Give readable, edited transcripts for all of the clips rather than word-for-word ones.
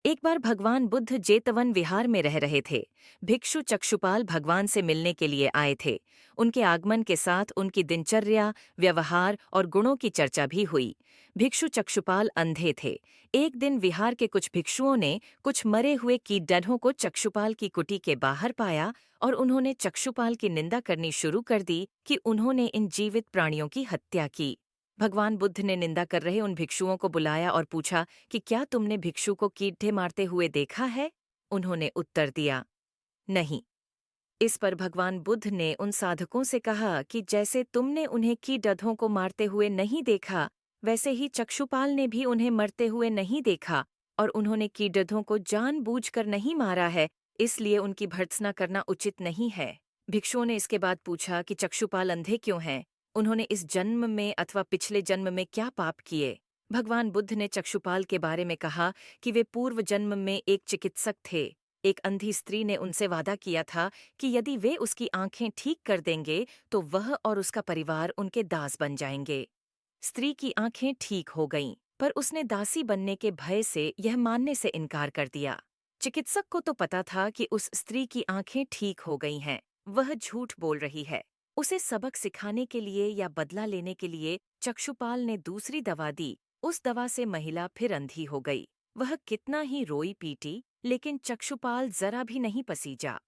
एक बार भगवान बुद्ध जेतवन विहार में रह रहे थे। भिक्षु चक्षुपाल भगवान से मिलने के लिए आए थे। उनके आगमन के साथ उनकी दिनचर्या, व्यवहार और गुणों की चर्चा भी हुई। भिक्षु चक्षुपाल अंधे थे। एक दिन विहार के कुछ भिक्षुओं ने कुछ मरे हुए कीटडढ़ों को चक्षुपाल की कुटी के बाहर पाया और उन्होंने चक्षुपाल की निंदा करनी शुरू कर दी कि उन्होंने इन जीवित प्राणियों की हत्या की। भगवान बुद्ध ने निंदा कर रहे उन भिक्षुओं को बुलाया और पूछा कि क्या तुमने भिक्षु को कीड़े मारते हुए देखा है? उन्होंने उत्तर दिया, नहीं। इस पर भगवान बुद्ध ने उन साधकों से कहा कि जैसे तुमने उन्हें कीड़ों को मारते हुए नहीं देखा, वैसे ही चक्षुपाल ने भी उन्हें मरते हुए नहीं देखा और उन्होंने कीड़ों को जानबूझकर नहीं मारा है, इसलिए उनकी भर्त्सना करना उचित नहीं है। भिक्षुओं ने इसके बाद पूछा कि चक्षुपाल अंधे क्यों हैं? उन्होंने इस जन्म में अथवा पिछले जन्म में क्या पाप किए? भगवान बुद्ध ने चक्षुपाल के बारे में कहा कि वे पूर्व जन्म में एक चिकित्सक थे। एक अंधी स्त्री ने उनसे वादा किया था कि यदि वे उसकी आंखें ठीक कर देंगे तो वह और उसका परिवार उनके दास बन जाएंगे। स्त्री की आंखें ठीक हो गईं, पर उसने दासी बनने के भय से यह मानने से इनकार कर दिया। चिकित्सक को तो पता था कि उस स्त्री की आंखें ठीक हो गई हैं, वह झूठ बोल रही है। उसे सबक सिखाने के लिए या बदला लेने के लिए चक्षुपाल ने दूसरी दवा दी। उस दवा से महिला फिर अंधी हो गई। वह कितना ही रोई पीटी, लेकिन चक्षुपाल जरा भी नहीं पसीजा।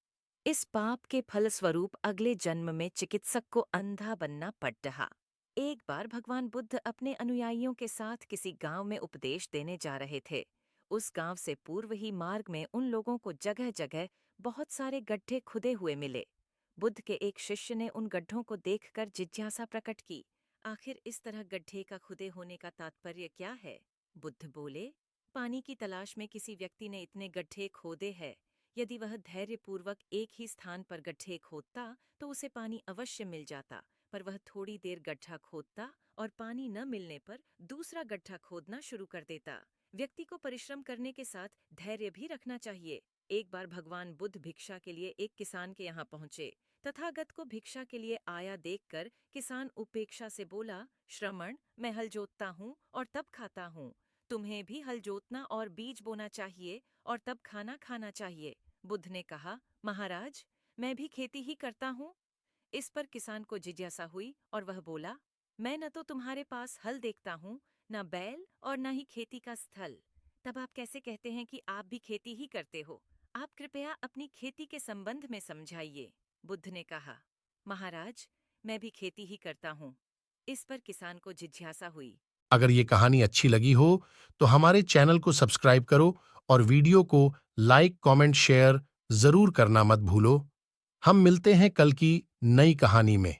इस पाप के फलस्वरूप अगले जन्म में चिकित्सक को अंधा बनना पड़ रहा। एक बार भगवान बुद्ध अपने अनुयायियों के साथ किसी गांव में उपदेश देने जा रहे थे। उस गांव से पूर्व ही मार्ग में उन लोगों को जगह जगह बहुत सारे गड्ढे खुदे हुए मिले। बुद्ध के एक शिष्य ने उन गड्ढों को देखकर जिज्ञासा प्रकट की, आखिर इस तरह गड्ढे का खुदे होने का तात्पर्य क्या है? बुद्ध बोले, पानी की तलाश में किसी व्यक्ति ने इतने गड्ढे खोदे हैं। यदि वह धैर्यपूर्वक एक ही स्थान पर गड्ढे खोदता तो उसे पानी अवश्य मिल जाता, पर वह थोड़ी देर गड्ढा खोदता और पानी न मिलने पर दूसरा गड्ढा खोदना शुरू कर देता। व्यक्ति को परिश्रम करने के साथ धैर्य भी रखना चाहिए। एक बार भगवान बुद्ध भिक्षा के लिए एक किसान के यहाँ पहुंचे। तथागत को भिक्षा के लिए आया देखकर किसान उपेक्षा से बोला, श्रमण, मैं हल जोतता हूँ और तब खाता हूँ। तुम्हें भी हल जोतना और बीज बोना चाहिए और तब खाना खाना चाहिए। बुद्ध ने कहा, महाराज, मैं भी खेती ही करता हूँ। इस पर किसान को जिज्ञासा हुई और वह बोला, मैं न तो तुम्हारे पास हल देखता हूँ, न बैल और न ही खेती का स्थल। तब आप कैसे कहते हैं कि आप भी खेती ही करते हो? आप कृपया अपनी खेती के संबंध में समझाइए। बुद्ध ने कहा, महाराज, मैं भी खेती ही करता हूँ। इस पर किसान को जिज्ञासा हुई। अगर ये कहानी अच्छी लगी हो तो हमारे चैनल को सब्सक्राइब करो और वीडियो को लाइक, कमेंट, शेयर जरूर करना मत भूलो। हम मिलते हैं कल की नई कहानी में।